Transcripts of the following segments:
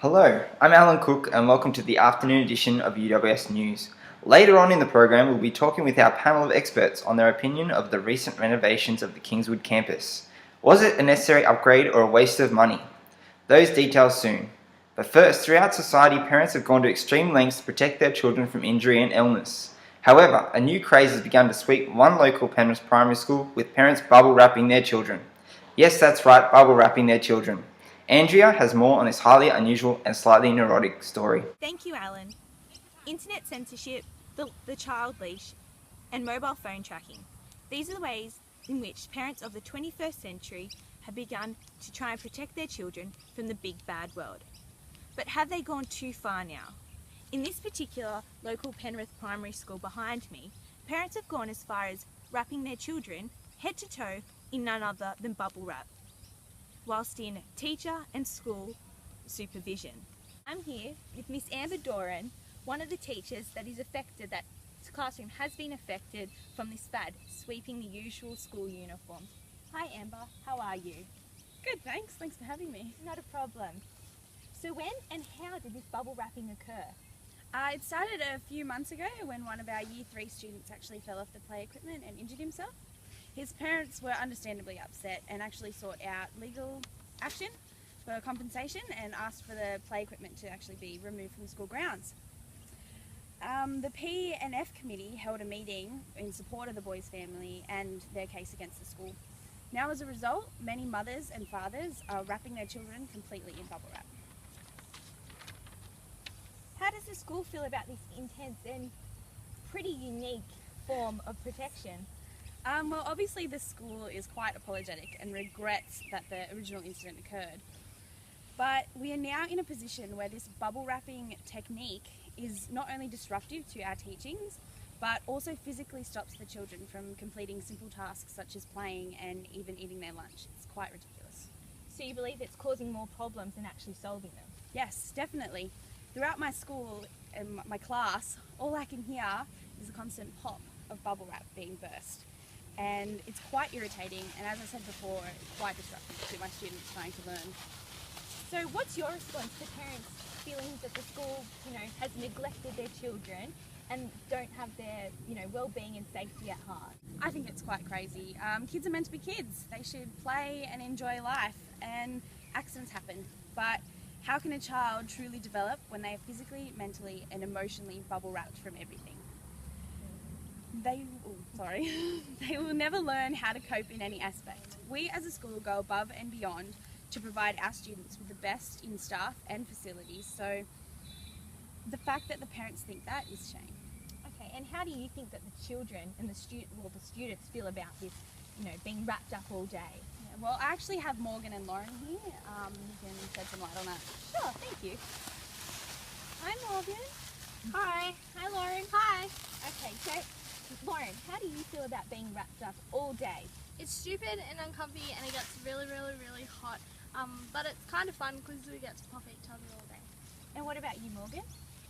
Hello, I'm Alan Cook and welcome to the afternoon edition of UWS News. Later on in the program, we'll be talking with our panel of experts on their opinion of the recent renovations of the Kingswood campus. Was it a necessary upgrade or a waste of money? Those details soon. But first, throughout society, parents have gone to extreme lengths to protect their children from injury and illness. However, a new craze has begun to sweep one local Penrith primary school with parents bubble wrapping their children. Yes, that's right, bubble wrapping their children. Andrea has more on this highly unusual and slightly neurotic story. Thank you, Alan. Internet censorship, the child leash, and mobile phone tracking. These are the ways in which parents of the 21st century have begun to try and protect their children from the big bad world. But have they gone too far now? In this particular local Penrith primary school behind me, parents have gone as far as wrapping their children head to toe in none other than bubble wrap, whilst in teacher and school supervision. I'm here with Miss Amber Doran, one of the teachers that is affected, that classroom has been affected from this fad, sweeping the usual school uniform. Hi Amber, how are you? Good, thanks. Thanks for having me. Not a problem. So when and how did this bubble wrapping occur? It started a few months ago when one of our Year 3 students actually fell off the play equipment and injured himself. His parents were understandably upset and actually sought out legal action for compensation and asked for the play equipment to actually be removed from the school grounds. The P&F committee held a meeting in support of the boys' family and their case against the school. Now as a result, many mothers and fathers are wrapping their children completely in bubble wrap. How does the school feel about this intense and pretty unique form of protection? Well, obviously the school is quite apologetic and regrets that the original incident occurred. But we are now in a position where this bubble wrapping technique is not only disruptive to our teachings, but also physically stops the children from completing simple tasks such as playing and even eating their lunch. It's quite ridiculous. So you believe it's causing more problems than actually solving them? Yes, definitely. Throughout my school and my class, all I can hear is a constant pop of bubble wrap being burst. And it's quite irritating, and as I said before, it's quite disruptive to my students trying to learn. So what's your response to parents' feelings that the school, has neglected their children and don't have their, well-being and safety at heart? I think it's quite crazy. Kids are meant to be kids. They should play and enjoy life, and accidents happen. But how can a child truly develop when they are physically, mentally and emotionally bubble wrapped from everything? They will never learn how to cope in any aspect. We as a school go above and beyond to provide our students with the best in staff and facilities, so the fact that the parents think that is shame. Okay, and how do you think that the children and the students feel about this, being wrapped up all day? Yeah, well, I actually have Morgan and Lauren here who can shed some light on that. Sure, thank you. Hi Morgan. Hi. Hi Lauren. Hi. Okay, so Lauren, how do you feel about being wrapped up all day? It's stupid and uncomfy and it gets really, really, really hot. But it's kind of fun because we get to pop at each other all day. And what about you, Morgan?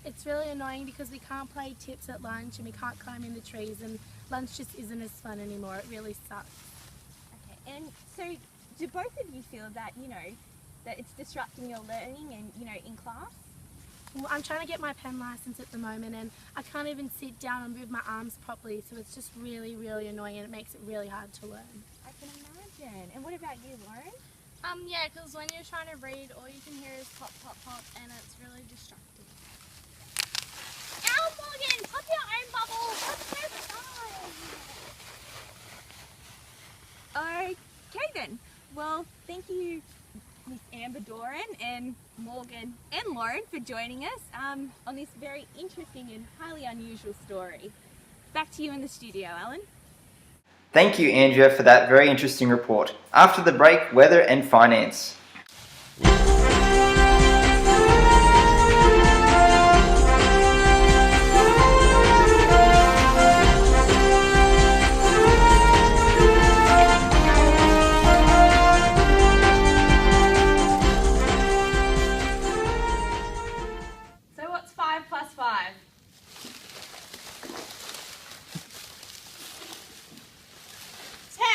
It's really annoying because we can't play tips at lunch and we can't climb in the trees and lunch just isn't as fun anymore. It really sucks. Okay, and so do both of you feel that, that it's disrupting your learning and, in class? Well, I'm trying to get my pen license at the moment and I can't even sit down and move my arms properly, so it's just really, really annoying and it makes it really hard to learn. I can imagine. And what about you, Lauren? Yeah, because when you're trying to read, all you can hear is pop, pop, pop, and it's really distracting. Ow, Morgan! Pop your own bubble! What's fun? Okay then. Well, thank you, Miss Amber Doran and Morgan and Lauren for joining us on this very interesting and highly unusual story. Back to you in the studio, Alan. Thank you, Andrea, for that very interesting report. After the break, weather and finance. So what's 5 plus 5?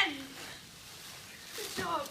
10. Good job.